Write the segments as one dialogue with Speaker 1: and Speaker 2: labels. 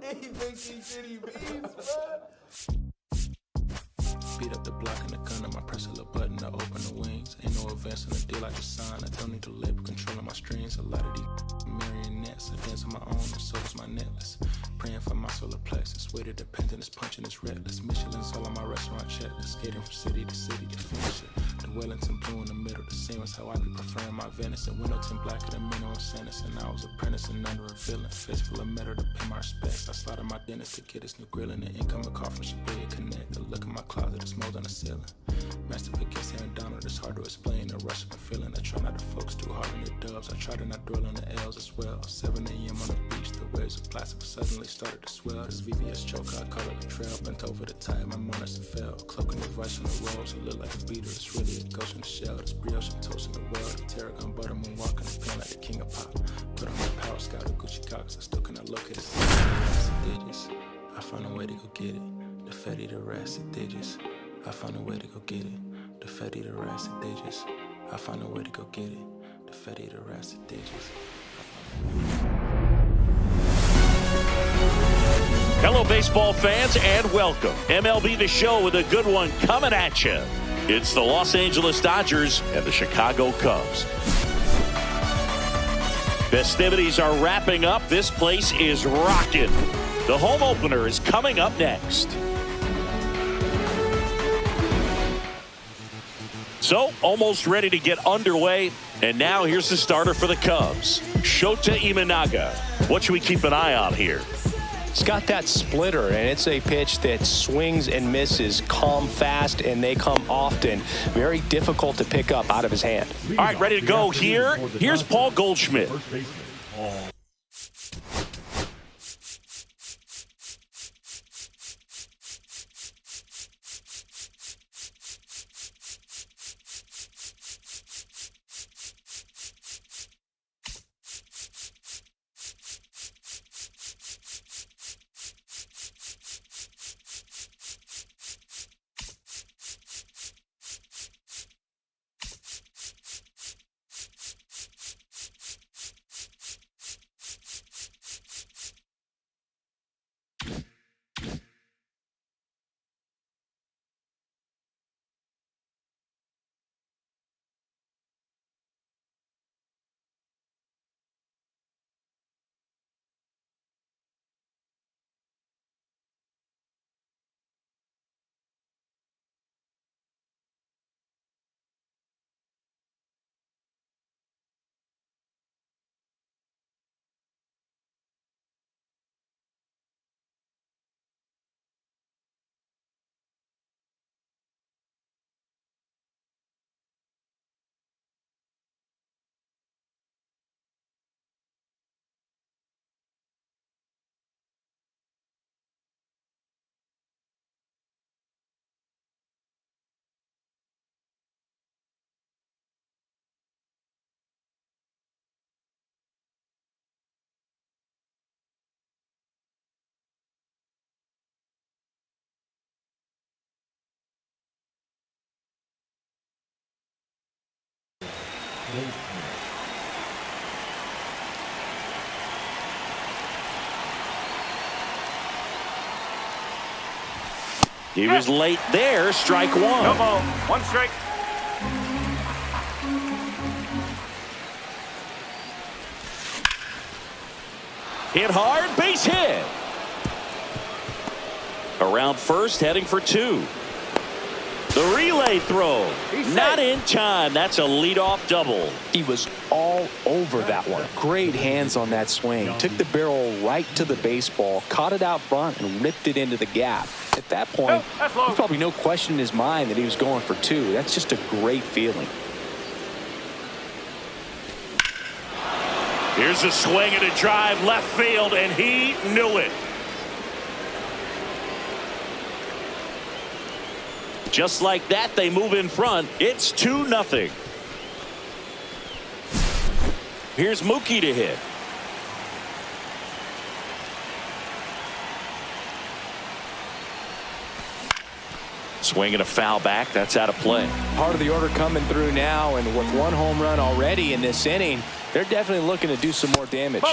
Speaker 1: He thinks he shitty beats, bro.
Speaker 2: Beat up the block in the gun, I press a little button to open the wings. Ain't no advance in the deal I just signed. I don't need to label controlling my strings. A lot of these marionettes, I dance on my own, and so does my necklace. Praying for my solar plexus. Way to dependent is punching, it's reckless. Michelin's all on my restaurant checklist. Skating from city to city to finish it. The Wellington blue in the middle, the same as how I be preferring my venison. Window tint black at the minimum sentence, and I was apprenticing under a villain. Face full of metal to pay my respects. I slotted my dentist to get his new grilling. The incoming call from Shabria Connect. The look in my closet, it's mold on the ceiling. Master pick against Aaron Donald, it's hard to explain. The rush of my feeling. I try not to focus too hard on the dubs. I try to not dwell on the L's as well. 7 a.m. on the beach, the waves of plastic suddenly started to swell. This VVS choker, I call it a trail. Bent over the tide, my mornings and fell. Cloaking the vice on the rolls, it look like a beater. It's really a ghost in the shell. This brioche and toast in the world. The tarragon butter moon walking the pen like the king of pop. Put on my power scout, the Gucci Cox. I still cannot locate it. Digits. I found a way to go get it. The fatty, the rest, the digits. I found a way to go get it. The fatty, the rest, the digits. I found a way to go get it. The fatty, the rest, the digits.
Speaker 3: Hello, baseball fans, and welcome. MLB The Show with a good one coming at you. It's the Los Angeles Dodgers and the Chicago Cubs. Festivities are wrapping up. This place is rocking. The home opener is coming up next. So, almost ready to get underway. And now here's the starter for the Cubs, Shota Imanaga. What should we keep an eye on here?
Speaker 4: It's got that splitter, and it's a pitch that swings and misses, come fast, and they come often. Very difficult to pick up out of his hand.
Speaker 3: All right, ready to go here. Here's Paul Goldschmidt. He was late there, strike one.
Speaker 5: No ball, one strike.
Speaker 3: Hit hard, base hit. Around first, heading for two. The relay throw, not in time. That's a leadoff double.
Speaker 4: He was all over that one. Great hands on that swing. Took the barrel right to the baseball, caught it out front, and ripped it into the gap. At that point, there's probably no question in his mind that he was going for two. That's just a great feeling.
Speaker 3: Here's a swing and a drive left field, and he knew it. Just like that, they move in front. It's 2-0. Here's Mookie to hit. Swing and a foul back. That's out of play.
Speaker 4: Part of the order coming through now, and with one home run already in this inning, they're definitely looking to do some more damage.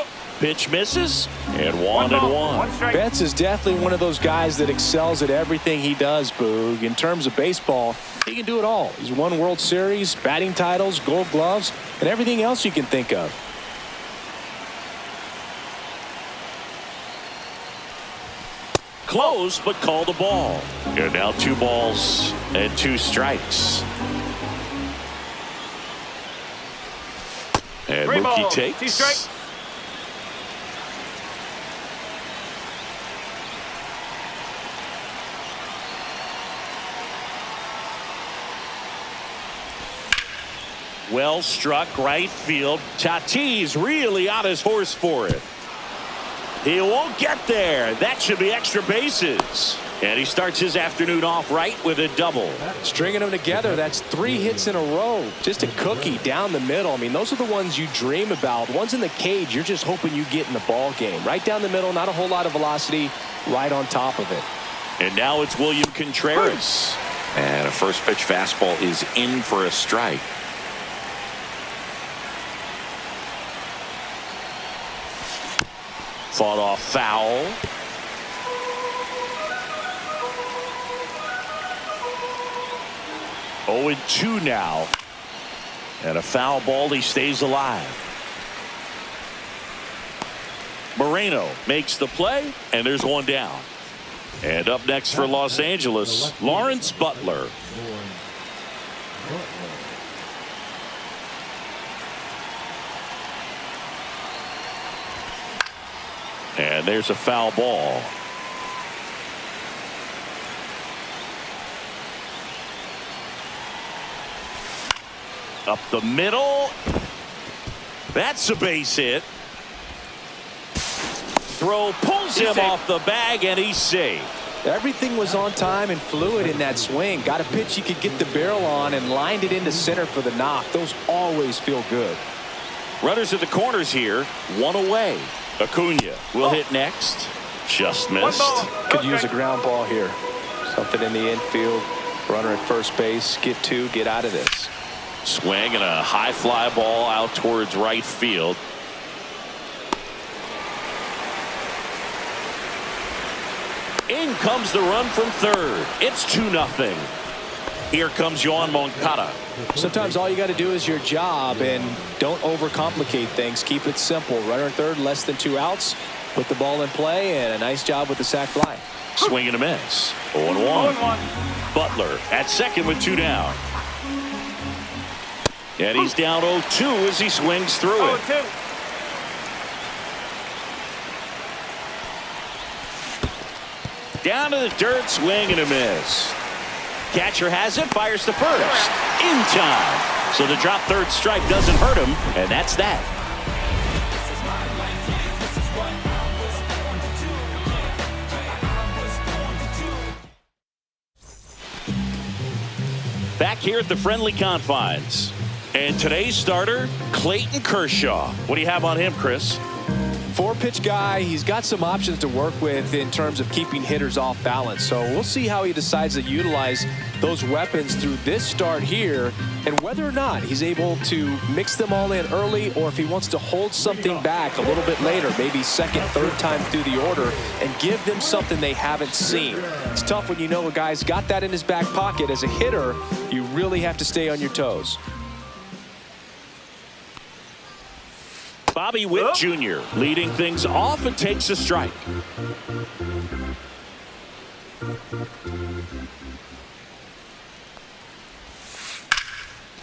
Speaker 3: Pitch misses, and one.
Speaker 4: Betts is definitely one of those guys that excels at everything he does, Boog. In terms of baseball, he can do it all. He's won World Series, batting titles, Gold Gloves, and everything else you can think of.
Speaker 3: Close, but called a ball. And now 2 balls and 2 strikes. And Mookie takes. Well struck right field. Tatis really on his horse for it. He won't get there. That should be extra bases. And he starts his afternoon off right with a double.
Speaker 4: Stringing them together, that's 3 hits in a row. Just a cookie down the middle. I mean, those are the ones you dream about. Ones in the cage, you're just hoping you get in the ball game. Right down the middle, not a whole lot of velocity, right on top of it.
Speaker 3: And now it's William Contreras.
Speaker 5: And a first pitch fastball is in for a strike.
Speaker 3: Fought off foul. Oh, and 2 now. And a foul ball. He stays alive. Moreno makes the play, and there's 1 down. And up next for Los Angeles, Lawrence Butler. And there's a foul ball. Up the middle. That's a base hit. Throw pulls him off the bag, and he's safe.
Speaker 4: Everything was on time and fluid in that swing. Got a pitch he could get the barrel on and lined it into center for the knock. Those always feel good.
Speaker 3: Runners at the corners here. 1 away. Acuna will hit next. Just missed.
Speaker 4: Could use a ground ball here. Something in the infield. Runner at first base. Get 2. Get out of this.
Speaker 3: Swing and a high fly ball out towards right field. In comes the run from third. It's 2-0. Here comes Yoan Moncada.
Speaker 4: Sometimes all you got to do is your job and don't overcomplicate things. Keep it simple. Runner at third, less than 2 outs. Put the ball in play, and a nice job with the sac fly.
Speaker 3: Swing and a miss. 0-1. Butler at second with 2 down. And he's down 0-2 as he swings through it. Down to the dirt, swing and a miss. Catcher has it, fires to first. In time. So the drop third strike doesn't hurt him, and that's that. Back here at the friendly confines. And today's starter, Clayton Kershaw. What do you have on him, Chris?
Speaker 4: 4-pitch guy. He's got some options to work with in terms of keeping hitters off balance. So we'll see how he decides to utilize those weapons through this start here and whether or not he's able to mix them all in early or if he wants to hold something back a little bit later, maybe second, third time through the order and give them something they haven't seen. It's tough when you know a guy's got that in his back pocket. As a hitter, you really have to stay on your toes.
Speaker 3: Bobby Witt Jr. leading things off and takes a strike.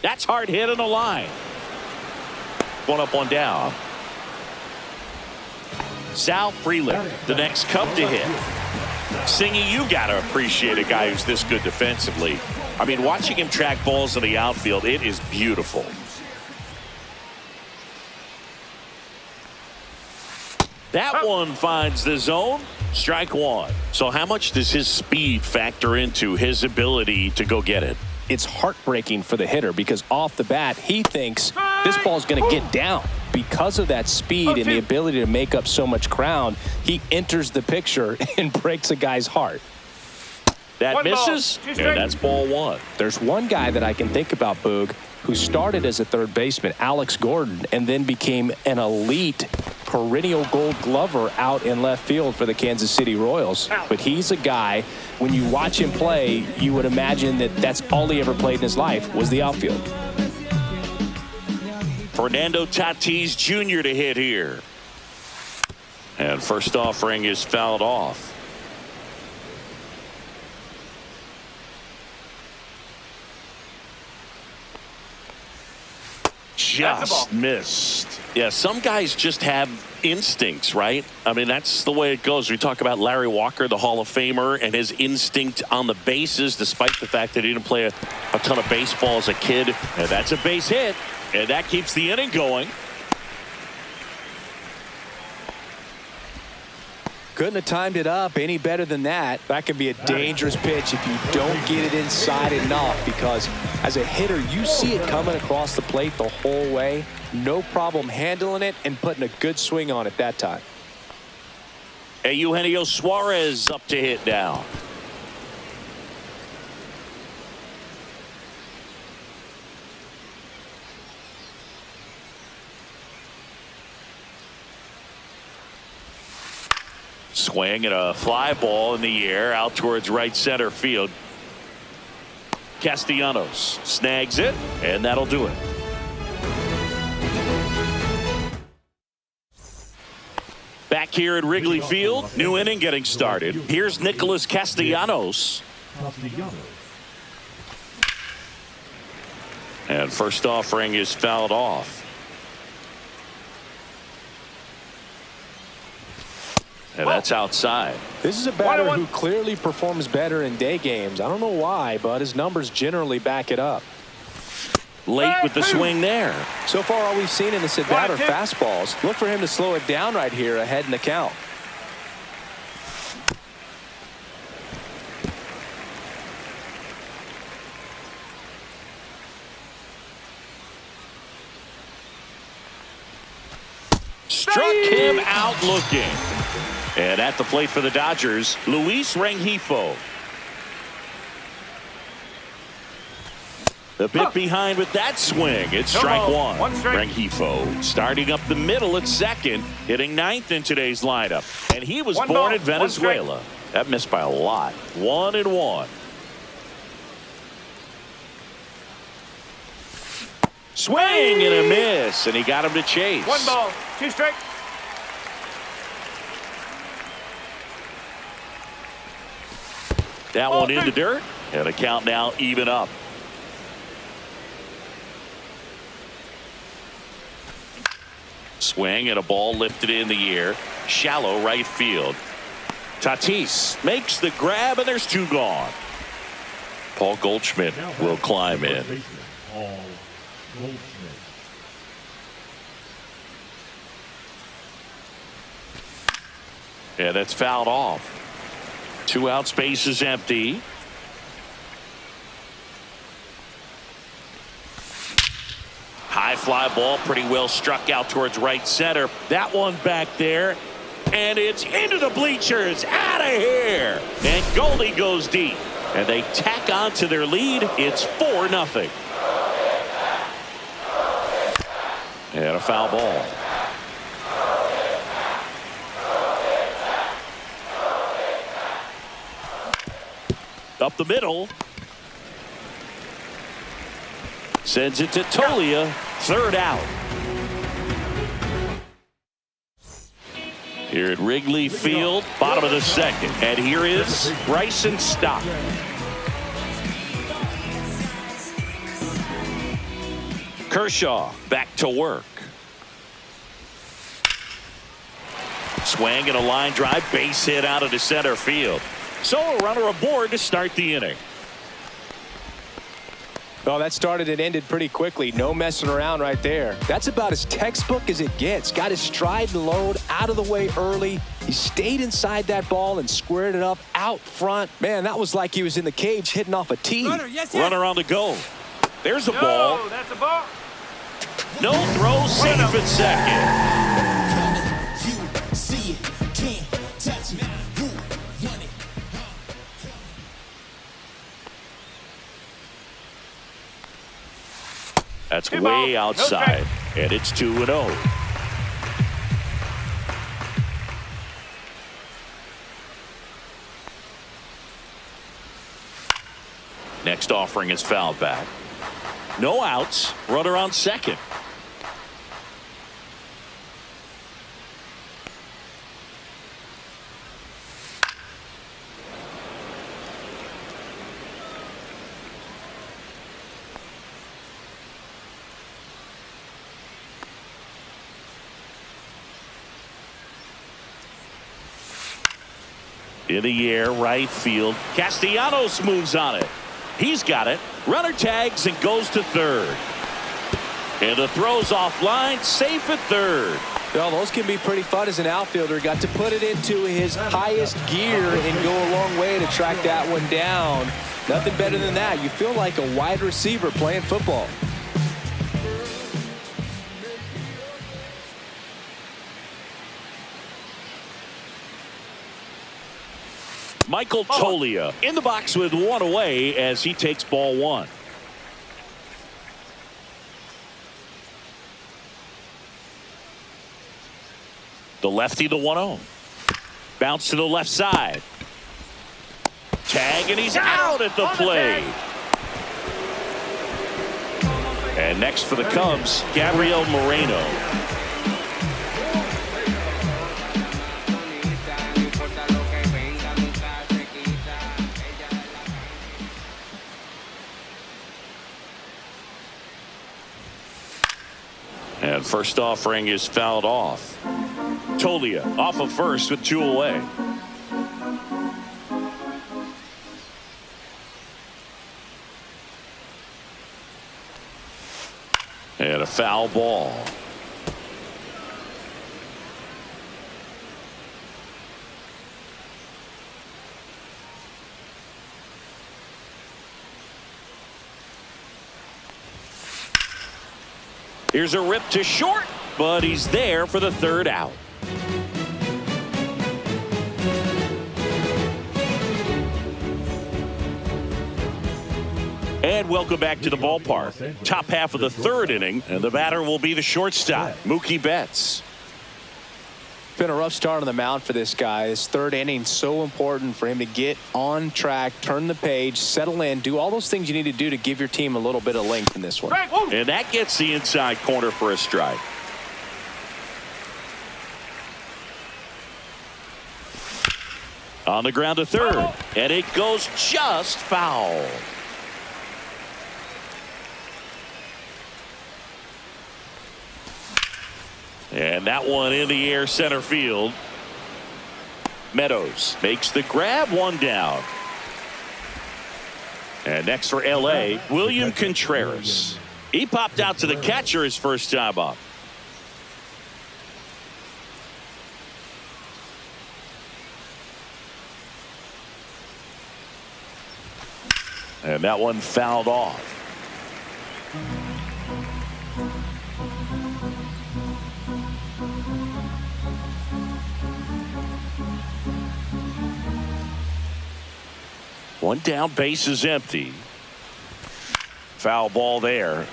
Speaker 3: That's hard hit on the line. 1 up, 1 down. Sal Freeland, the next Cub to hit. Singy, you got to appreciate a guy who's this good defensively. I mean, watching him track balls in the outfield, it is beautiful. That one finds the zone. Strike 1. So how much does his speed factor into his ability to go get it?
Speaker 4: It's heartbreaking for the hitter because off the bat, he thinks this ball's going to get down. Because of that speed and the ability to make up so much ground, he enters the picture and breaks a guy's heart.
Speaker 3: That misses, and that's ball one.
Speaker 4: There's one guy that I can think about, Boog, who started as a third baseman, Alex Gordon, and then became an elite perennial Gold Glover out in left field for the Kansas City Royals. But he's a guy, when you watch him play, you would imagine that that's all he ever played in his life was the outfield.
Speaker 3: Fernando Tatis Jr. to hit here. And first offering is fouled off. Just missed. Yeah, some guys just have instincts, right? I mean, that's the way it goes. We talk about Larry Walker, the Hall of Famer, and his instinct on the bases, despite the fact that he didn't play a ton of baseball as a kid. And that's a base hit, and that keeps the inning going.
Speaker 4: Couldn't have timed it up any better than that. That could be a dangerous pitch if you don't get it inside enough, because as a hitter, you see it coming across the plate the whole way. No problem handling it and putting a good swing on it that time.
Speaker 3: And Eugenio Suarez up to hit now. Swing and a fly ball in the air out towards right center field. Castellanos snags it, and that'll do it. Back here at Wrigley Field, new inning getting started. Here's Nicholas Castellanos. And first offering is fouled off. And that's outside.
Speaker 4: This is a batter who clearly performs better in day games. I don't know why, but his numbers generally back it up.
Speaker 3: Late with the swing there.
Speaker 4: So far, all we've seen in this at bat are fastballs. Look for him to slow it down right here ahead in the count.
Speaker 3: Struck him out looking. And at the plate for the Dodgers, Luis Rengifo. The bit behind with that swing. It's strike one. Rengifo starting up the middle at second, hitting ninth in today's lineup. And he was born in Venezuela. That missed by a lot. 1-1. Swing and a miss, and he got him to chase.
Speaker 1: 1 ball, 2 strikes.
Speaker 3: That one in the dirt, and a count now even up. Swing and a ball lifted in the air, shallow right field. Tatis makes the grab, and there's 2 gone. Paul Goldschmidt will climb in. Yeah, that's fouled off. 2 outs, base is empty. High fly ball, pretty well struck out towards right center. That one back there, and it's into the bleachers, out of here. And Goldie goes deep, and they tack on to their lead. It's 4-0. And a foul ball. Up the middle. Sends it to Tolia. 3rd out. Here at Wrigley Field, bottom of the 2nd. And here is Bryson Stott. Kershaw back to work. Swing and a line drive, base hit out into center field. So a runner aboard to start the inning.
Speaker 4: Well, that started and ended pretty quickly. No messing around right there. That's about as textbook as it gets. Got his stride and load out of the way early. He stayed inside that ball and squared it up out front. Man, that was like he was in the cage hitting off a tee.
Speaker 3: Runner on the go. There's a ball.
Speaker 1: That's a ball.
Speaker 3: No throw, safe at second. That's way outside, and it's 2-0. Next offering is fouled back. No outs. Runner on second. In the air, right field. Castellanos moves on it. He's got it. Runner tags and goes to third. And the throw's offline, safe at third.
Speaker 4: Well, those can be pretty fun as an outfielder. Got to put it into his highest gear and go a long way to track that one down. Nothing better than that. You feel like a wide receiver playing football.
Speaker 3: Michael Toglia in the box with one away as he takes ball one. The lefty, the 1-0. Bounce to the left side. Tag, and he's out at the plate. And next for the Cubs, Gabriel Moreno. And first offering is fouled off. Toglia off of first with 2 away. And a foul ball. Here's a rip to short, but he's there for the third out. And welcome back to the ballpark. Top half of the third inning, and the batter will be the shortstop, Mookie Betts.
Speaker 4: Been a rough start on the mound for this guy. This third inning, so important for him to get on track, turn the page, settle in, do all those things you need to do to give your team a little bit of length in this one.
Speaker 3: And that gets the inside corner for a strike. On the ground to third, and it goes just foul. And that one in the air center field. Meadows makes the grab, one down. And next for LA, William Contreras. He popped out to the catcher his first time up. And that one fouled off. One down, base is empty. Foul ball there.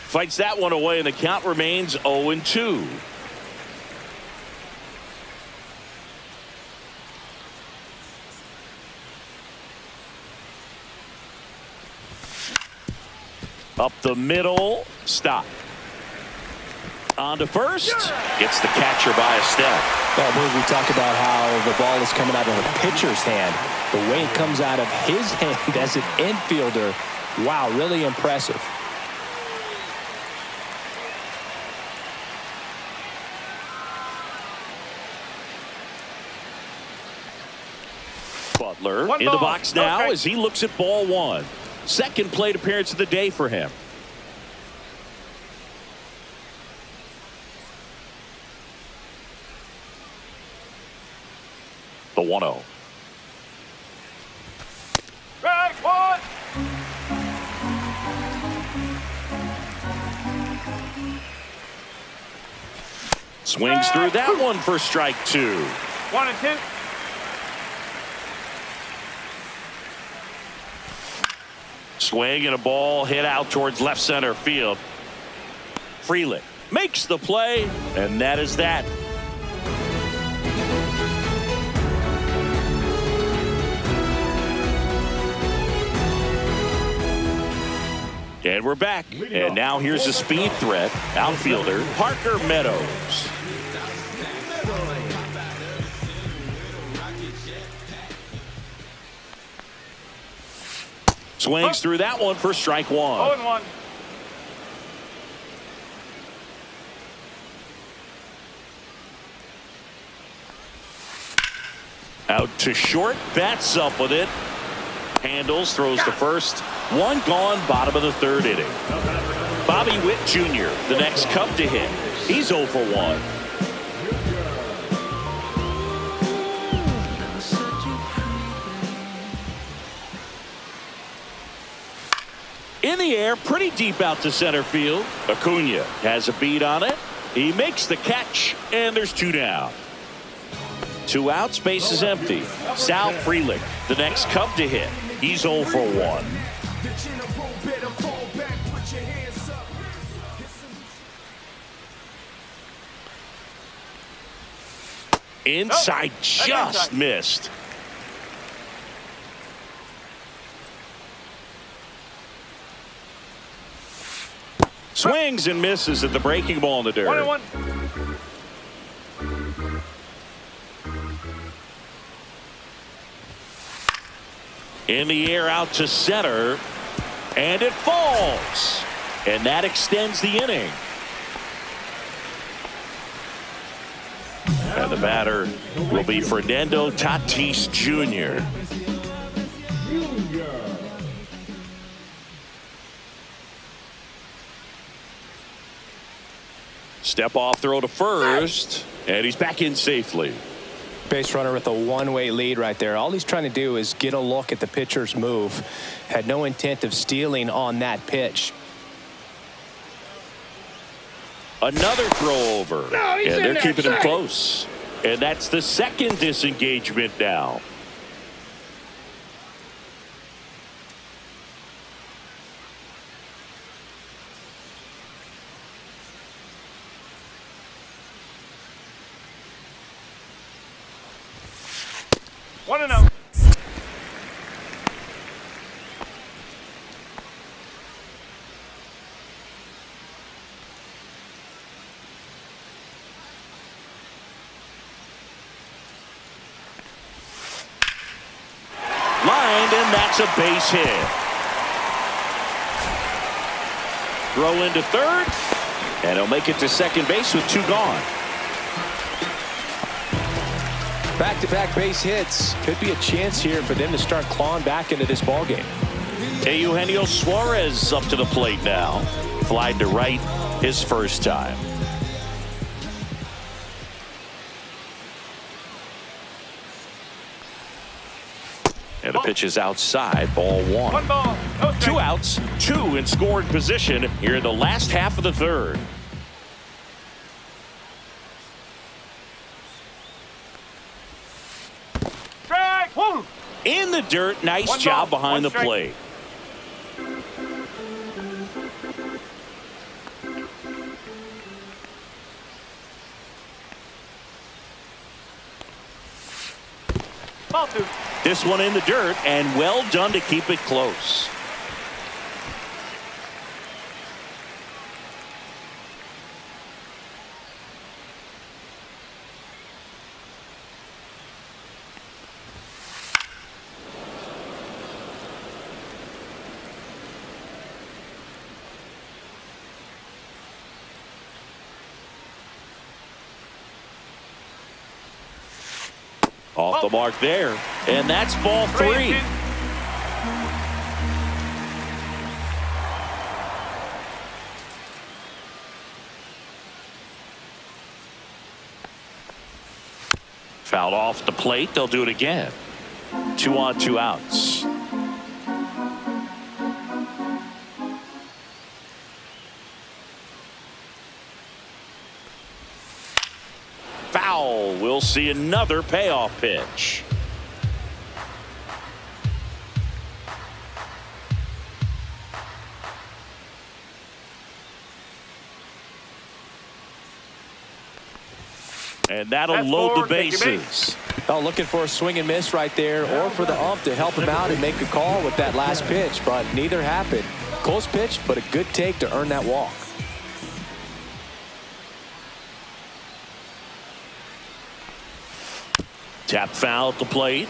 Speaker 3: Fights that one away, and the count remains 0-2. Up the middle, stop. On to first, gets the catcher by a step.
Speaker 4: Well, we talk about how the ball is coming out of a pitcher's hand. The way it comes out of his hand as an infielder, wow, really impressive.
Speaker 3: Butler in the box now as he looks at ball one. Second plate appearance of the day for him. The 1-0. Swings through that one for strike 2.
Speaker 1: 1-2.
Speaker 3: Swing and a ball hit out towards left center field. Freeland makes the play, and that is that. And we're back. And now here's a speed threat. Outfielder Parker Meadows. Swings through that one for strike 1.
Speaker 1: 0-1.
Speaker 3: Out to short, bats up with it. Handles, throws to first. One gone, bottom of the 3rd inning. Bobby Witt Jr., the next Cub to hit. He's 0 for 1. In the air, pretty deep out to center field. Acuna has a beat on it. He makes the catch, and there's 2 down. 2 outs, base is empty. Sal Frelick, the next Cub to hit. He's 0 for 1. Inside, just missed. Swings and misses at the breaking ball in the dirt.
Speaker 1: 1-1.
Speaker 3: In the air out to center, and it falls, and that extends the inning. And the batter will be Fernando Tatis Jr. Step off throw to first, and he's back in safely.
Speaker 4: Base runner with a one-way lead right there. All he's trying to do is get a look at the pitcher's move. Had no intent of stealing on that pitch.
Speaker 3: Another throw over, and they're keeping him close. And that's the 2nd disengagement now.
Speaker 1: One and out.
Speaker 3: Lined, and that's a base hit. Throw into 3rd, and he'll make it to 2nd base with 2 gone.
Speaker 4: Back-to-back base hits. Could be a chance here for them to start clawing back into this ballgame.
Speaker 3: Eugenio Suarez up to the plate now. Flied to right his first time. And the pitch is outside, ball 1.
Speaker 1: 1 ball, no strike.
Speaker 3: 2 outs, 2 in scoring position here in the last half of the 3rd.
Speaker 1: Strike. Woo.
Speaker 3: In the dirt, nice
Speaker 1: 1
Speaker 3: job
Speaker 1: ball,
Speaker 3: behind
Speaker 1: 1
Speaker 3: the
Speaker 1: strike.
Speaker 3: plate.
Speaker 1: Ball 2.
Speaker 3: This one in the dirt, and well done to keep it close. Off the mark there, and that's ball 3. Fouled off the plate. They'll do it again. 2 on, 2 outs. We'll see another payoff pitch. And that'll
Speaker 1: That's
Speaker 3: load
Speaker 1: four.
Speaker 3: the
Speaker 1: Take your base.
Speaker 3: bases.
Speaker 4: Oh, looking for a swing and miss right there, or for the ump to help him out and make a call with that last pitch, but neither happened. Close pitch, but a good take to earn that walk.
Speaker 3: Tap foul at the plate.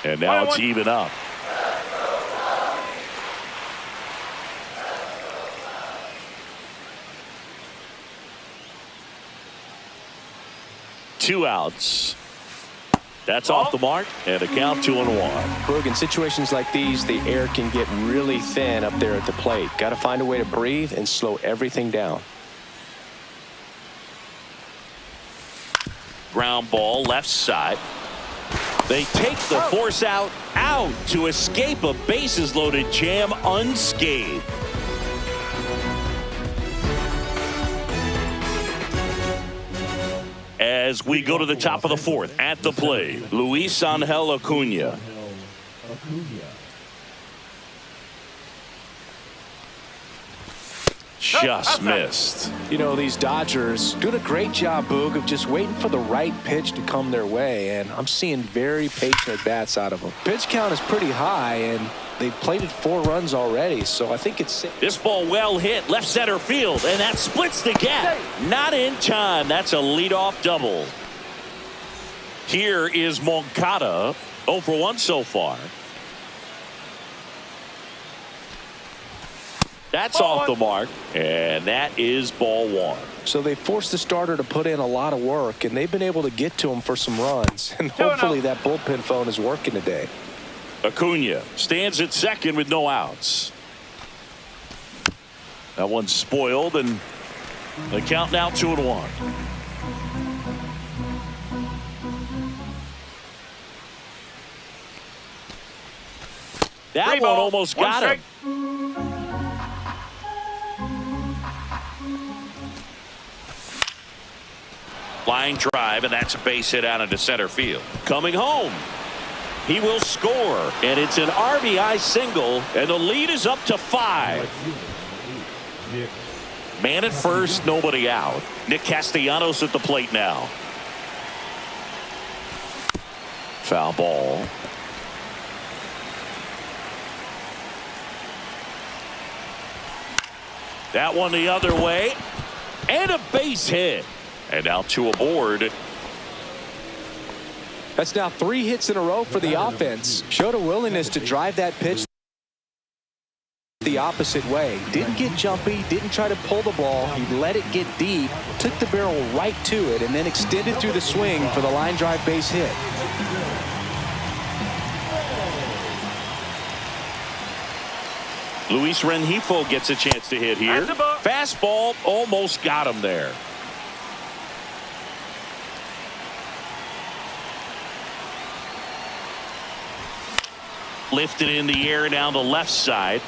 Speaker 3: And now it's even up. Two outs. That's off the mark, and a count 2-1.
Speaker 4: Brooke, in situations like these, the air can get really thin up there at the plate. Got to find a way to breathe and slow everything down.
Speaker 3: Ground ball left side. They take the force out to escape a bases loaded jam unscathed. As we go to the top of the fourth, at the plate, Luis Angel Acuna. Just missed.
Speaker 4: You know, these Dodgers doing a great job, Boog, of just waiting for the right pitch to come their way, and I'm seeing very patient at-bats out of them. Pitch count is pretty high, and they've plated 4 runs already, so I think it's...
Speaker 3: This ball well hit left center field, and that splits the gap. Not in time. That's a leadoff double. Here is Moncada, 0 for 1 so far. That's off the mark, and that is ball 1.
Speaker 4: So they forced the starter to put in a lot of work, and they've been able to get to him for some runs, and hopefully that bullpen phone is working today.
Speaker 3: Acuna stands at second with no outs. That one's spoiled, and the count now 2-1. That one almost got him. Line drive, and that's a base hit out into center field. Coming home. He will score, and it's an RBI single, and the lead is up to 5. Man at first, nobody out. Nick Castellanos at the plate now. Foul ball. That one the other way, and a base hit. And now 2 aboard.
Speaker 4: That's now 3 hits in a row for the offense. Showed a willingness to drive that pitch the opposite way. Didn't get jumpy, didn't try to pull the ball. He let it get deep, took the barrel right to it, and then extended through the swing for the line drive base hit.
Speaker 3: Luis Rengifo gets a chance to hit here. Fastball almost got him there. Lifted in the air down the left side.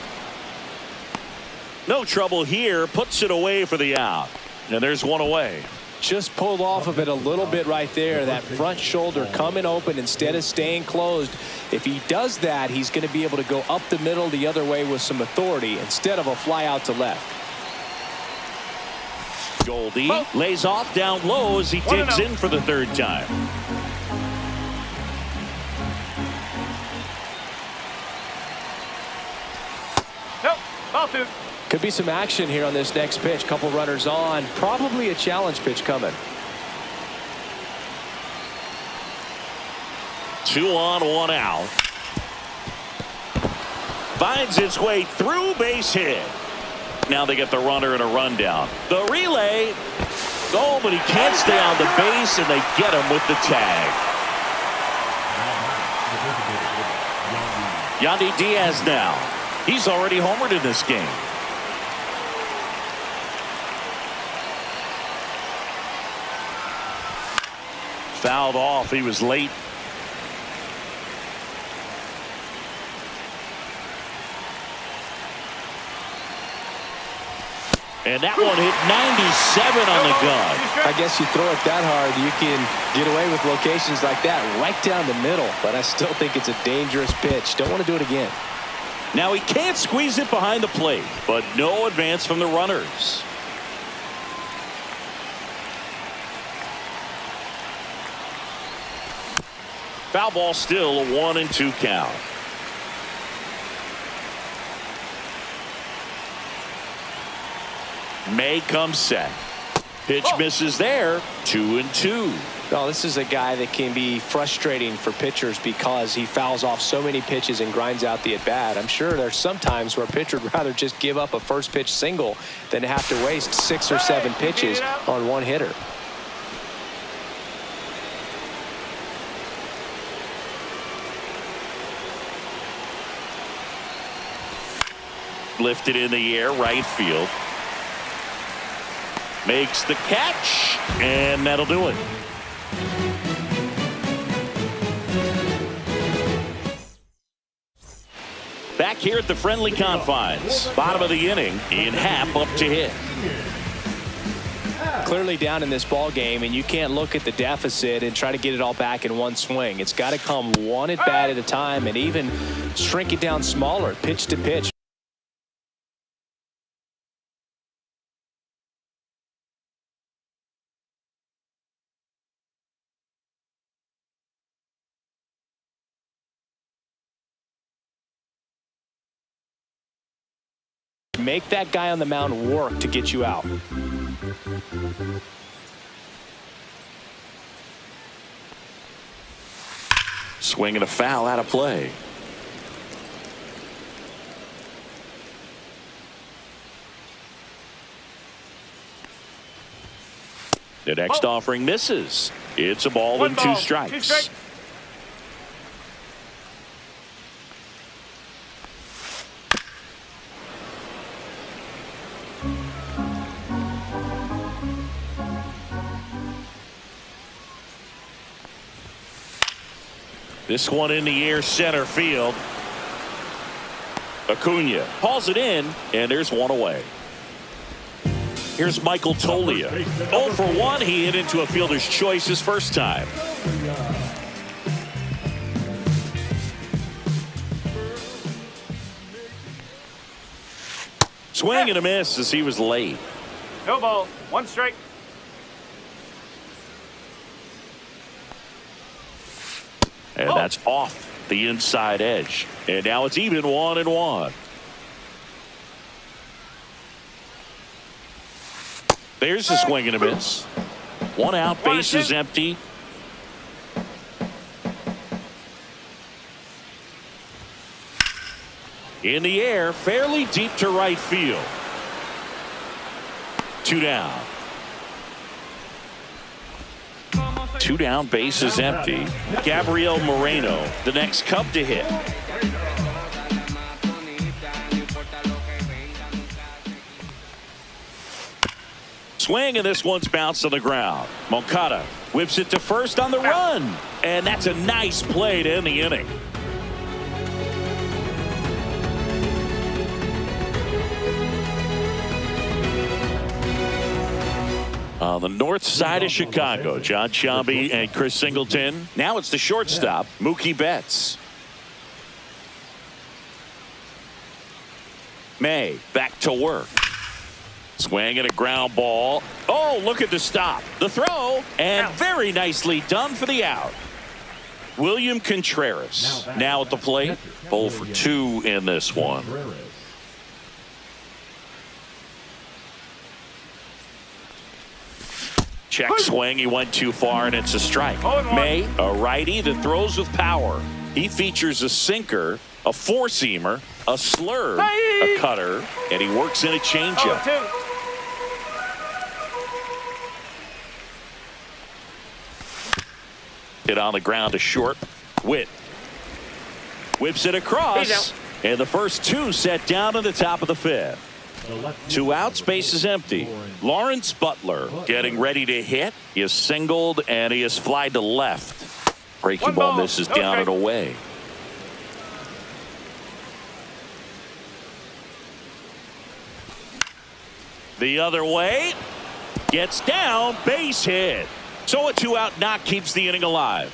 Speaker 3: No trouble here. Puts it away for the out. And there's one away.
Speaker 4: Just pulled off of it a little bit right there. That front shoulder coming open instead of staying closed. If he does that, he's going to be able to go up the middle the other way with some authority instead of a fly out to left.
Speaker 3: Goldie lays off down low as he digs in for the 3rd time.
Speaker 4: Could be some action here on this next pitch. Couple runners on. Probably a challenge pitch coming.
Speaker 3: 2 on, 1 out. Finds its way through, base hit. Now they get the runner and a rundown. The relay. Oh, but he can't stay on the base, and they get him with the tag. Yandy Diaz now. He's already homered in this game. Fouled off. He was late. And that one hit 97 on the gun.
Speaker 4: I guess you throw it that hard, you can get away with locations like that right down the middle. But I still think it's a dangerous pitch. Don't want to do it again.
Speaker 3: Now he can't squeeze it behind the plate, but no advance from the runners. Foul ball, still a 1-2 count. May comes set. Pitch misses there. 2-2.
Speaker 4: Well, this is a guy that can be frustrating for pitchers because he fouls off so many pitches and grinds out the at-bat. I'm sure there's some times where a pitcher would rather just give up a first pitch single than have to waste 6 or 7 pitches on one hitter.
Speaker 3: Lifted in the air, right field. Makes the catch, and that'll do it. Back here at the friendly confines. Bottom of the inning, in half up to hit.
Speaker 4: Clearly down in this ball game, and you can't look at the deficit and try to get it all back in one swing. It's got to come one at bat at a time, and even shrink it down smaller, pitch to pitch. Make that guy on the mound work to get you out.
Speaker 3: Swing and a foul out of play. The next offering misses. It's a ball and 2 strikes. This one in the air, center field. Acuna hauls it in, and there's one away. Here's Michael Tolia. 0 for 1. He hit into a fielder's choice his first time. Swing and a miss as he was late.
Speaker 1: No ball. 1 strike.
Speaker 3: And that's off the inside edge. And now it's even 1-1. There's a swing and a miss. 1 out, bases empty. In the air, fairly deep to right field. 2 down. 2 down, bases empty. Gabriel Moreno, the next Cub to hit. Swing, and this one's bounced on the ground. Moncada whips it to first on the run. And that's a nice play to end the inning. On the north side of Chicago, John Sciambi and Chris Singleton. Now it's the shortstop, Mookie Betts. May back to work. Swing and a ground ball. Oh, look at the stop. The throw, and very nicely done for the out. William Contreras now at the plate. 0 for 2 in this one. Check swing. He went too far, and it's a strike. May, a righty that throws with power. He features a sinker, a four-seamer, a slurve, a cutter, and he works in a changeup. Hit on the ground to short. Witt whips it across, and the first 2 set down in the top of the 5th. 2 outs, base is empty. Lawrence Butler getting ready to hit. He is singled, and he is flied to left. Breaking ball misses down and away. The other way. Gets down, base hit. So a 2-out knock keeps the inning alive.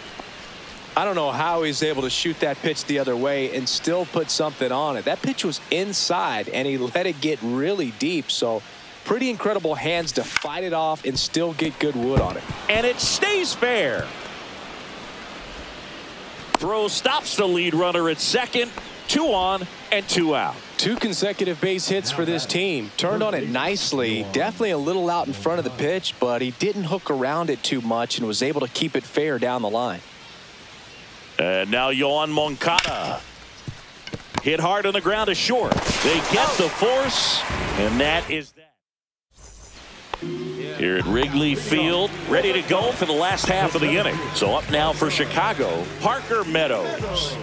Speaker 4: I don't know how he's able to shoot that pitch the other way and still put something on it. That pitch was inside, and he let it get really deep. So pretty incredible hands to fight it off and still get good wood on it.
Speaker 3: And it stays fair. Throw stops the lead runner at second. 2 on and 2 out.
Speaker 4: 2 consecutive base hits for this team. Turned on it nicely. Definitely a little out in front of the pitch, but he didn't hook around it too much and was able to keep it fair down the line.
Speaker 3: And now Yoan Moncada. Hit hard on the ground to short. They get the force, and that is that. Here at Wrigley Field, ready to go for the last half of the inning. So up now for Chicago, Parker Meadows.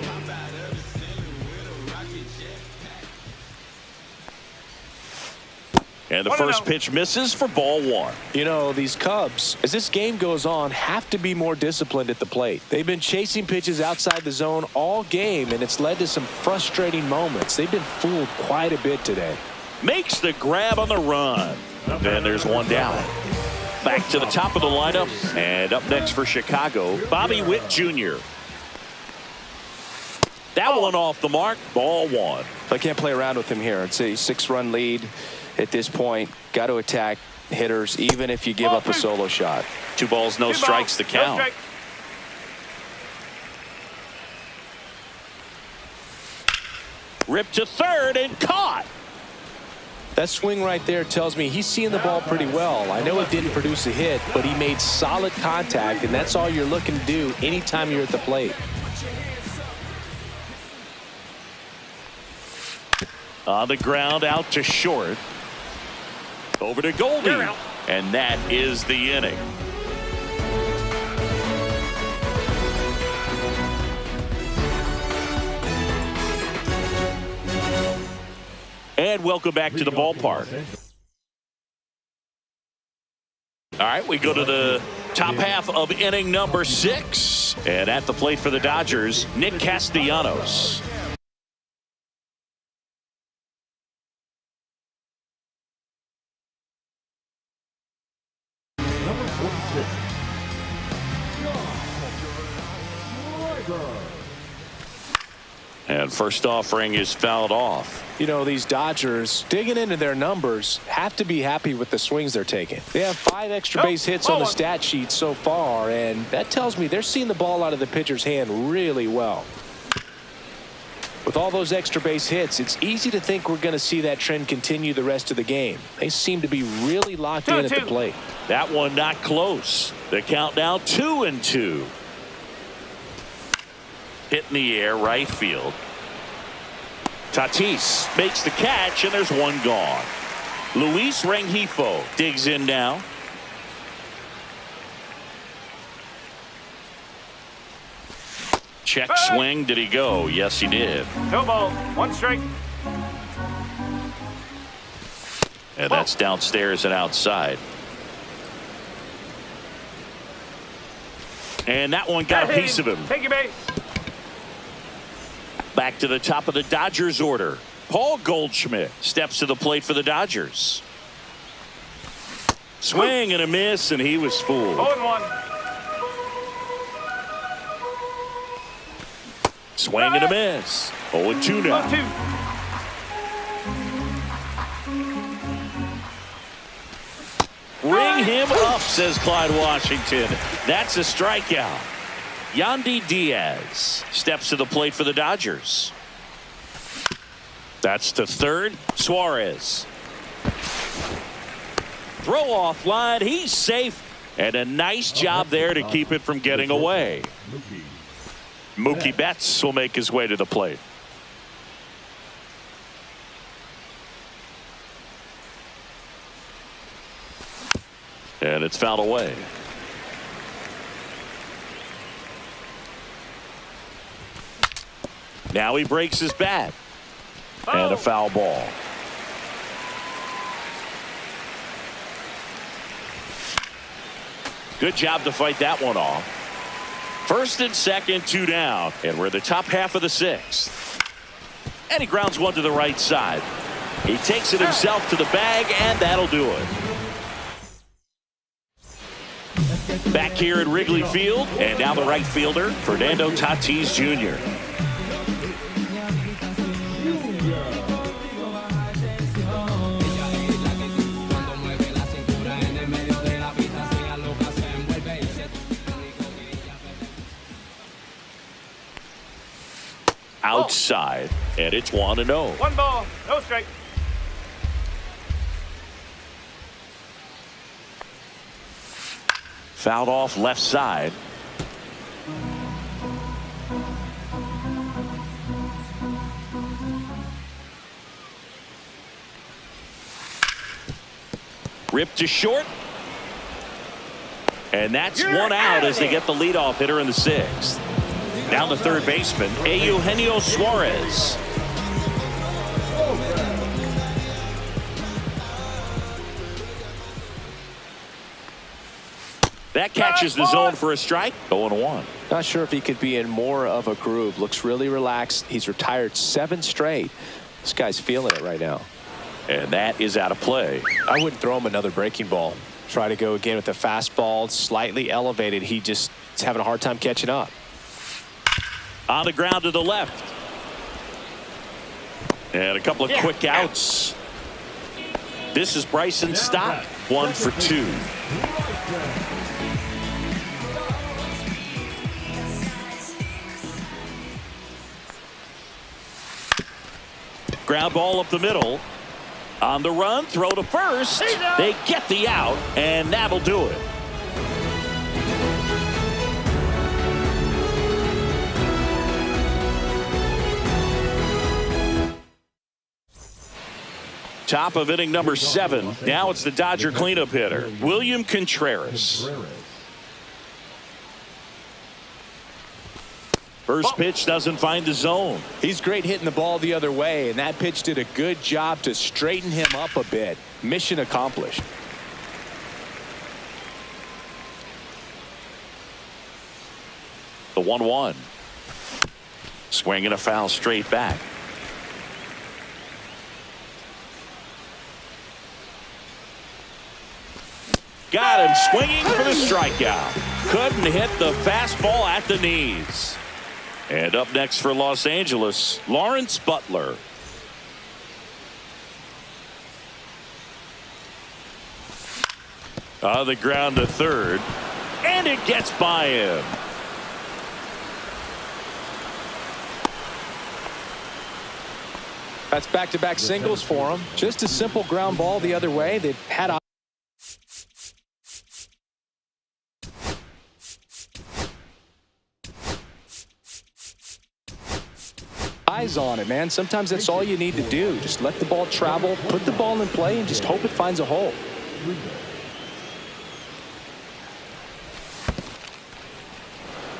Speaker 3: And the first pitch misses for ball 1.
Speaker 4: You know, these Cubs, as this game goes on, have to be more disciplined at the plate. They've been chasing pitches outside the zone all game, and it's led to some frustrating moments. They've been fooled quite a bit today.
Speaker 3: Makes the grab on the run. Then there's one down. Back to the top of the lineup. And up next for Chicago, Bobby Witt Jr. That one off the mark. Ball 1.
Speaker 4: I can't play around with him here. It's a 6-run lead. At this point, got to attack hitters even if you give up a solo shot.
Speaker 3: 2 balls, no strikes to count. Ripped to third and caught.
Speaker 4: That swing right there tells me he's seeing the ball pretty well. I know it didn't produce a hit, but he made solid contact, and that's all you're looking to do anytime you're at the plate.
Speaker 3: On the ground, out to short. Over to Goldie, and that is the inning. And welcome back to the ballpark. All right, we go to the top half of inning number 6. And at the plate for the Dodgers, Nick Castellanos. And first offering is fouled off.
Speaker 4: You know, these Dodgers, digging into their numbers, have to be happy with the swings they're taking. They have 5 extra base hits on the stat sheet so far, and that tells me they're seeing the ball out of the pitcher's hand really well. With all those extra base hits, it's easy to think we're going to see that trend continue the rest of the game. They seem to be really locked in at the plate.
Speaker 3: That one not close. The count now 2-2. Hit in the air, right field. Tatis makes the catch, and there's one gone. Luis Rengifo digs in now. Check swing. Did he go? Yes, he did.
Speaker 1: No ball. 1 strike.
Speaker 3: And that's downstairs and outside. And that one got a piece of him.
Speaker 1: Take your base.
Speaker 3: Back to the top of the Dodgers order. Paul Goldschmidt steps to the plate for the Dodgers. Swing and a miss, and he was fooled.
Speaker 1: 0-1.
Speaker 3: Swing and a miss. 0-2 now.
Speaker 1: 0-2.
Speaker 3: Ring him up, says Clyde Washington. That's a strikeout. Yandy Diaz steps to the plate for the Dodgers. That's to third. Suarez. Throw off line. He's safe. And a nice job there to keep it from getting away. Mookie Betts will make his way to the plate. And it's fouled away. Now he breaks his bat. And a foul ball. Good job to fight that one off. First and second, 2 down. And we're the top half of the 6th. And he grounds one to the right side. He takes it himself to the bag, and that'll do it. Back here at Wrigley Field, and now the right fielder, Fernando Tatis Jr. Outside, and it's 1-0.
Speaker 1: 1 ball, no strike.
Speaker 3: Fouled off left side. Ripped to short. And that's one out as they get the leadoff hitter in the 6th. Down the third baseman, Eugenio Suarez. That catches the zone for a strike. 0-1.
Speaker 4: Not sure if he could be in more of a groove. Looks really relaxed. He's retired 7 straight. This guy's feeling it right now.
Speaker 3: And that is out of play.
Speaker 4: I wouldn't throw him another breaking ball. Try to go again with the fastball, slightly elevated. He just is having a hard time catching up.
Speaker 3: On the ground to the left. And a couple of quick outs. This is Bryson Stott. 1 for 2. Ground ball up the middle. On the run, throw to first. They get the out, and that'll do it. Top of inning number 7. Now it's the Dodger cleanup hitter, William Contreras. First pitch doesn't find the zone.
Speaker 4: He's great hitting the ball the other way, and that pitch did a good job to straighten him up a bit. Mission accomplished.
Speaker 3: The 1-1. Swing and a foul straight back. Got him swinging for the strikeout. Couldn't hit the fastball at the knees. And up next for Los Angeles, Lawrence Butler. On the ground to third. And it gets by him.
Speaker 4: That's back-to-back singles for him. Just a simple ground ball the other way. They had eyes on it, man. Sometimes that's all you need to do. Just let the ball travel, put the ball in play, and just hope it finds a hole.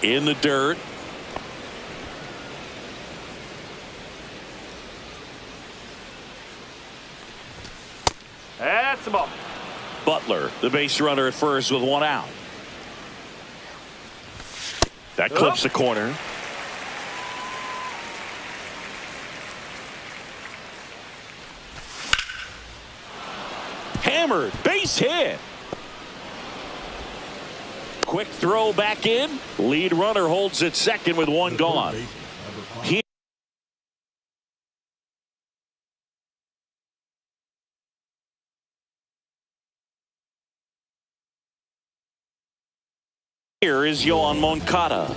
Speaker 3: In the dirt.
Speaker 1: That's the ball.
Speaker 3: Butler, the base runner at first with 1 out. That clips the corner. Hammered, base hit. Quick throw back in. Lead runner holds at second with 1 gone. Here is Yoan Moncada.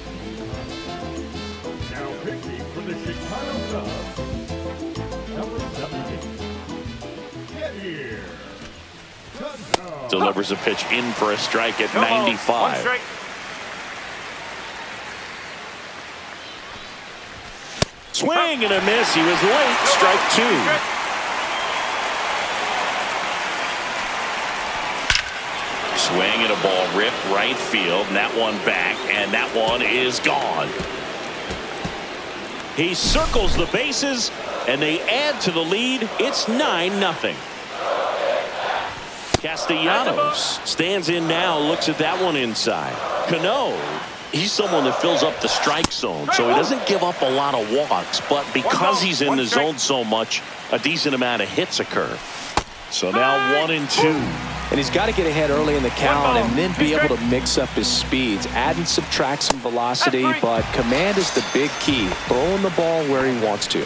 Speaker 6: Now pitching for the Chicago Cubs, number 78. Get here.
Speaker 3: Delivers a pitch in for a strike at
Speaker 1: No ball,
Speaker 3: 95.
Speaker 1: 1 strike.
Speaker 3: Swing and a miss. He was late. Strike 2. Swing and a ball ripped right field, and that one back, and that one is gone. He circles the bases, and they add to the lead. It's 9-0. Castellanos stands in now, looks at that one inside. Cano He's someone that fills up the strike zone, so he doesn't give up a lot of walks, but because he's in the zone so much, a decent amount of hits occur. So now 1-2.
Speaker 4: And he's got to get ahead early in the count and then be able to mix up his speeds. Add and subtract some velocity, but command is the big key. Throwing the ball where he wants to.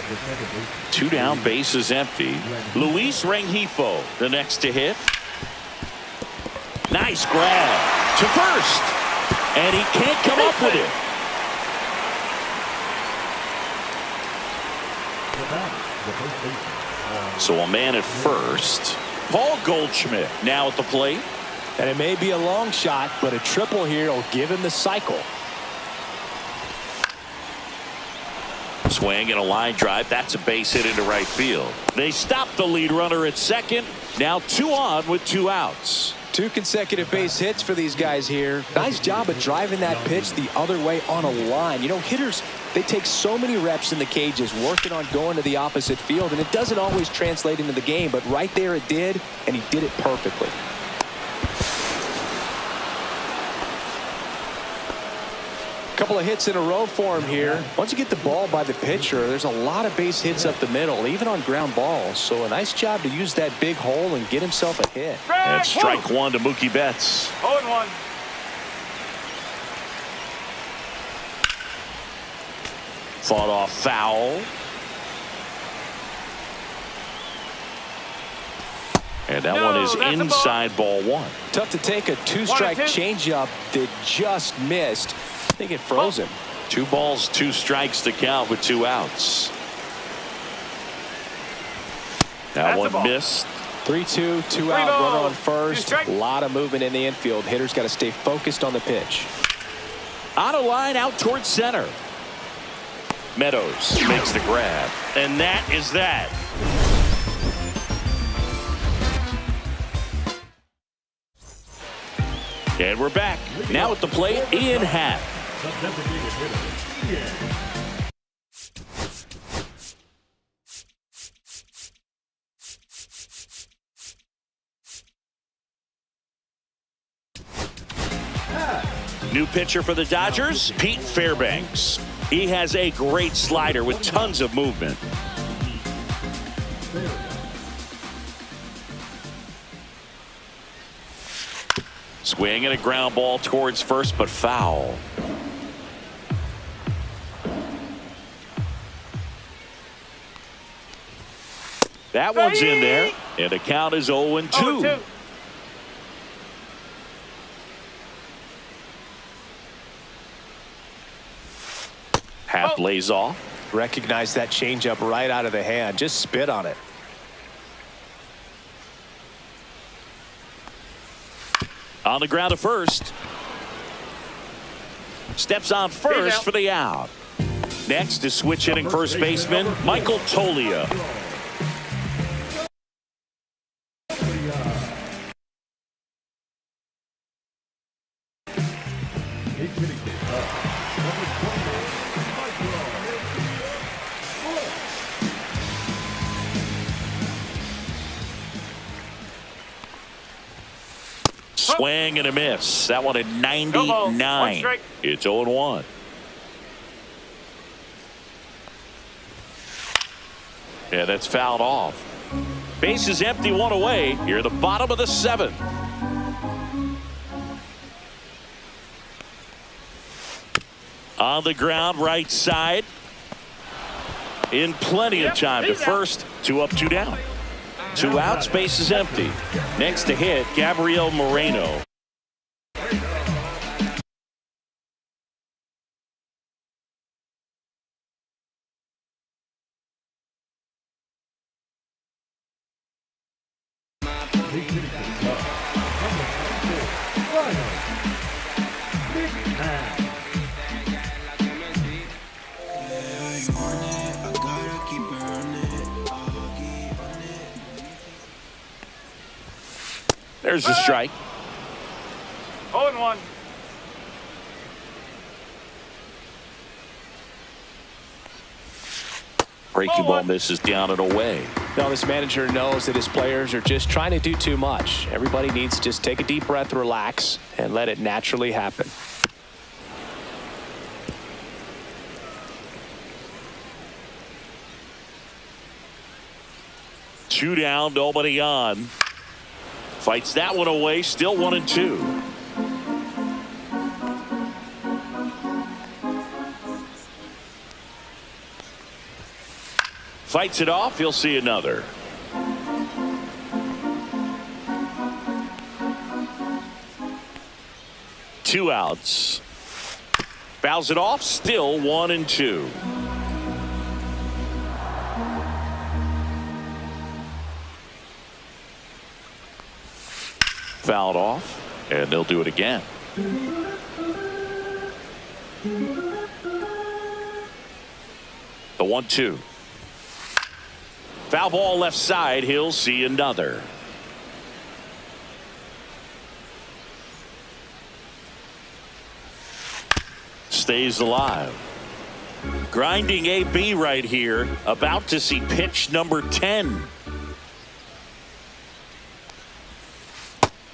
Speaker 3: 2 down, bases empty. Luis Rengifo, the next to hit. Nice grab to first. And he can't come up with it. So a man at first. Paul Goldschmidt now at the plate.
Speaker 4: And it may be a long shot, but a triple here will give him the cycle.
Speaker 3: Swing and a line drive. That's a base hit into right field. They stop the lead runner at second. Now 2 on with 2 outs.
Speaker 4: 2 consecutive base hits for these guys here. Nice job of driving that pitch the other way on a line. You know, hitters, they take so many reps in the cages working on going to the opposite field, and it doesn't always translate into the game, but right there it did, and he did it perfectly. Couple of hits in a row for him here. Once you get the ball by the pitcher, there's a lot of base hits up the middle, even on ground balls. So a nice job to use that big hole and get himself a hit.
Speaker 3: And strike 1 to Mookie Betts.
Speaker 1: 0-1.
Speaker 3: Fought off foul. And that one is inside ball 1.
Speaker 4: Tough to take a 2-strike changeup that just missed. I think it froze him.
Speaker 3: 2 balls, 2 strikes to count with 2 outs. That one missed.
Speaker 4: 3-2, 2-out runner on first. A lot of movement in the infield. Hitters got to stay focused on the pitch.
Speaker 3: On a line out towards center. Meadows makes the grab. And that is that. And we're back. Now at the plate, Ian Happ. New pitcher for the Dodgers, Pete Fairbanks. He has a great slider with tons of movement. Swing and a ground ball towards first, but foul. That one's in there, and the count is 0-2. Happ lays off.
Speaker 4: Recognize that changeup right out of the hand. Just spit on it.
Speaker 3: On the ground to first. Steps on first for the out. Next is switch hitting first baseman Michael Toglia. Swing and a miss. That one at 99. It's 0-1. Yeah, that's fouled off. Base is empty, 1 away. Here at the bottom of the 7th. On the ground, right side. In plenty of time to first. 2 up, 2 down. 2 outs, base is empty. Next to hit, Gabriel Moreno. There's a strike.
Speaker 1: 0-1.
Speaker 3: Breaking ball misses down and away.
Speaker 4: Now this manager knows that his players are just trying to do too much. Everybody needs to just take a deep breath, relax, and let it naturally happen.
Speaker 3: 2 down, nobody on. Fights that one away, still 1-2. Fights it off, he'll see another. Two outs. Fouls it off, still 1-2. Fouled off, and they'll do it again. The 1-2. Foul ball left side, he'll see another. Stays alive. Grinding AB right here, about to see pitch number 10.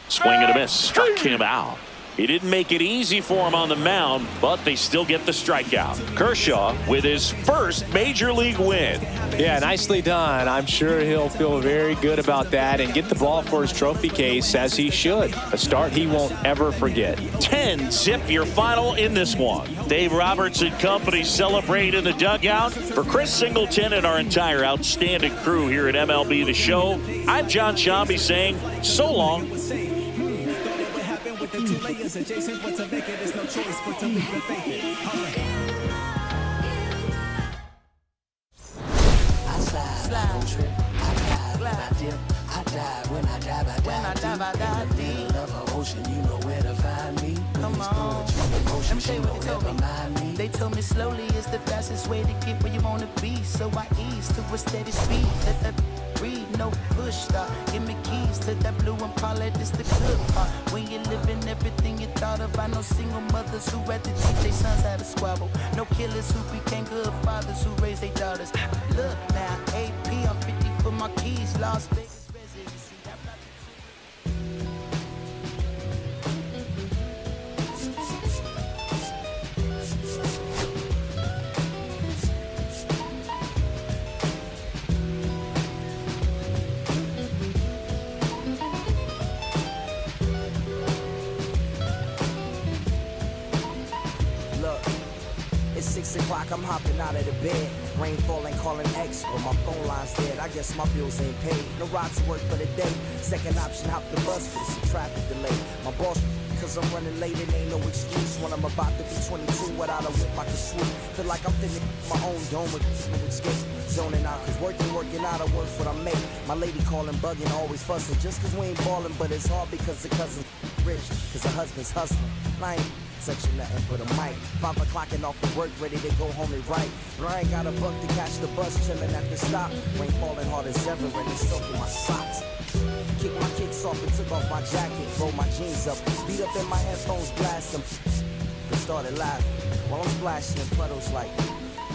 Speaker 3: Swing and a miss, struck him out. He didn't make it easy for him on the mound, but they still get the strikeout. Kershaw with his first major league win.
Speaker 4: Yeah, nicely done. I'm sure he'll feel very good about that and get the ball for his trophy case, as he should. A start he won't ever forget.
Speaker 3: 10-zip your final in this one. Dave Roberts and company celebrate in the dugout. For Chris Singleton and our entire outstanding crew here at MLB The Show, I'm John Shambi saying so long.
Speaker 7: The 2 layers adjacent, but to make it, there's no choice but to leave it vacant. I slide, don't trip, I dive, I dip, I dive. When I dive, I dive deep. In the middle of an ocean, you know where to find me. Come on, let me tell you what they told me. They told me slowly is the fastest way to get where you want to be. So I ease to a steady speed. Let that breathe, no push stop. Give me keys to that blue Impala, this the good part. When you're living everything you thought of. I know single mothers who had to teach their sons how to squabble. No killers who became good fathers who raised their daughters. Look now, AP, I'm 50 for my keys, Las Vegas residency. It's 6 o'clock, I'm hopping out of the bed. Rain falling, calling X, but my phone line's dead. I guess my bills ain't paid. No ride to work for the day. Second option, hop the bus, but it's a traffic delay. My boss, cause I'm running late, it ain't no excuse. When I'm about to be 22, without a whip I can swoop. Feel like I'm finna my own dome with no escape. Zoning out, cause working out, I work what I make. My lady calling, bugging, always fussing. Just cause we ain't ballin', but it's hard because the cousin's rich. Cause her husband's hustling. I ain't touching nothing but a mic. 5 o'clock and off the work, ready to go home and write. But I ain't got a buck to catch the bus, chillin' at the stop. Rain falling hard as ever and it's soaking my socks. Kick my kicks off and took off my jacket, roll my jeans up, beat up in my headphones, blast them. They started laughing while I'm splashing in puddles like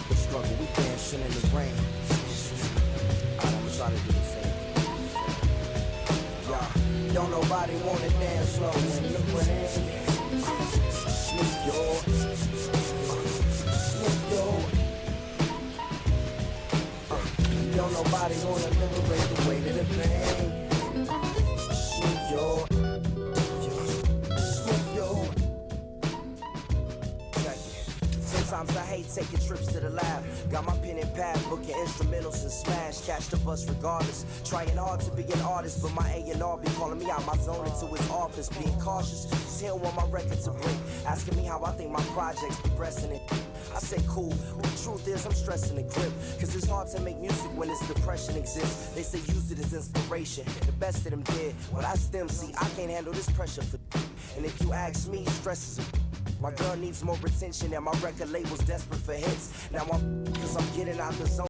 Speaker 7: the struggle. We dancing in the rain. Alright, I'ma try to do the same. Yeah, don't nobody wanna dance slow in the rain. Snoop Dogg, Snoop Dogg. Don't nobody wanna liberate the weight of the pain. Snoop Dogg, Snoop Dogg. Sometimes I hate taking trips to the lab. Got my pen and pad, booking instrumentals and smash. Catch the bus regardless. Trying hard to be an artist, but my A&R be calling me out my zone into his office. Being cautious, cause he don't want my record to break. Asking me how I think my project's progressing it. I say cool, but the truth is I'm stressing the grip. Cause it's hard to make music when this depression exists. They say use it as inspiration. The best of them did. Well, that's them, see, I can't handle this pressure for. And if you ask me, stress is a. My girl needs more attention and my record label's desperate for hits. Now I'm, cause I'm getting out the zone.